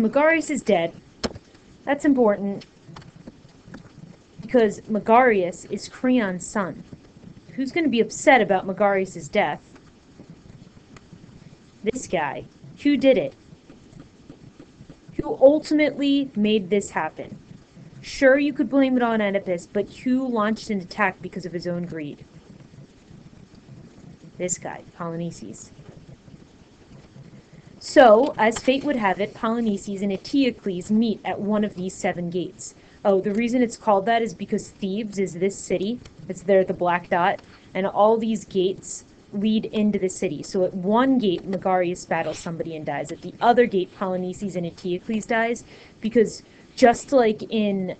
So Megarius is dead. That's important because Megarius is Creon's son. Who's going to be upset about Megarius' death? This guy. Who did it? Who ultimately made this happen? Sure, you could blame it on Oedipus, but who launched an attack because of his own greed? This guy, Polynices. So, as fate would have it, Polynices and Eteocles meet at one of these 7 gates. Oh, the reason it's called that is because Thebes is this city. It's there, the black dot, and all these gates lead into the city. So at one gate, Megarius battles somebody and dies. At the other gate, Polynices and Eteocles dies, because just like in,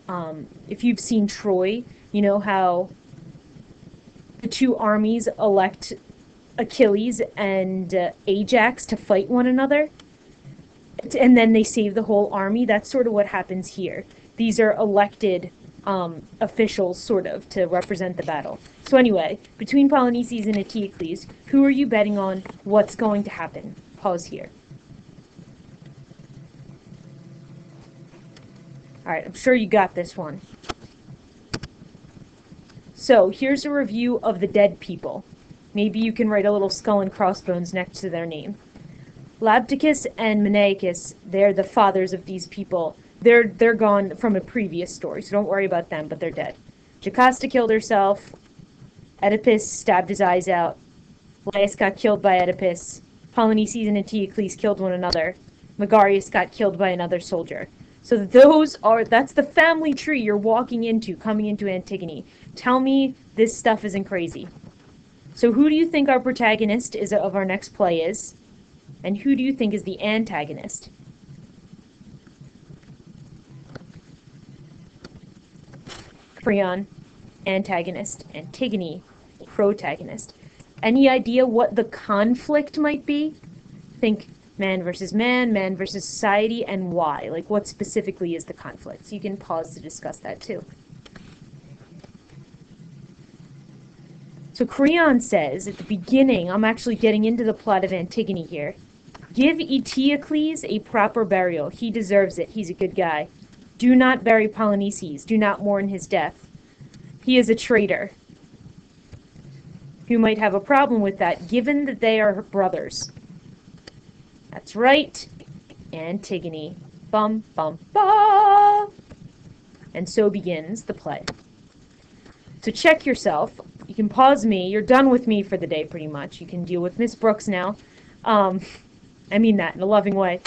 if you've seen Troy, you know how the 2 armies elect Achilles and Ajax to fight one another, and then they save the whole army? That's sort of what happens here. These are elected officials, sort of, to represent the battle. So anyway, between Polynices and Eteocles, who are you betting on? What's going to happen? Pause here. Alright, I'm sure you got this one. So, here's a review of the dead people. Maybe you can write a little skull and crossbones next to their name. Labdacus and Menacus, they're the fathers of these people. They're gone from a previous story, so don't worry about them, but they're dead. Jocasta killed herself. Oedipus stabbed his eyes out. Laius got killed by Oedipus. Polynices and Eteocles killed one another. Megarius got killed by another soldier. So that's the family tree you're walking into, coming into Antigone. Tell me this stuff isn't crazy. So who do you think our protagonist of our next play is? And who do you think is the antagonist? Creon, antagonist. Antigone, protagonist. Any idea what the conflict might be? Think man versus society, and why? Like, what specifically is the conflict? So you can pause to discuss that too. So Creon says at the beginning, I'm actually getting into the plot of Antigone here. Give Eteocles a proper burial. He deserves it. He's a good guy. Do not bury Polynices. Do not mourn his death. He is a traitor. Who might have a problem with that, given that they are brothers. That's right. Antigone. Bum, bum, ba! And so begins the play. So check yourself. You can pause me. You're done with me for the day, pretty much. You can deal with Miss Brooks now. I mean that in a loving way.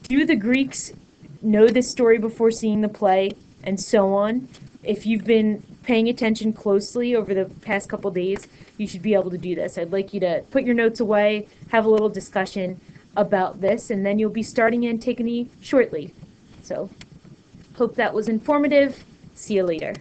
Do the Greeks know this story before seeing the play, and so on? If you've been paying attention closely over the past couple days, you should be able to do this. I'd like you to put your notes away, have a little discussion about this, and then you'll be starting Antigone shortly. So, hope that was informative. See you later.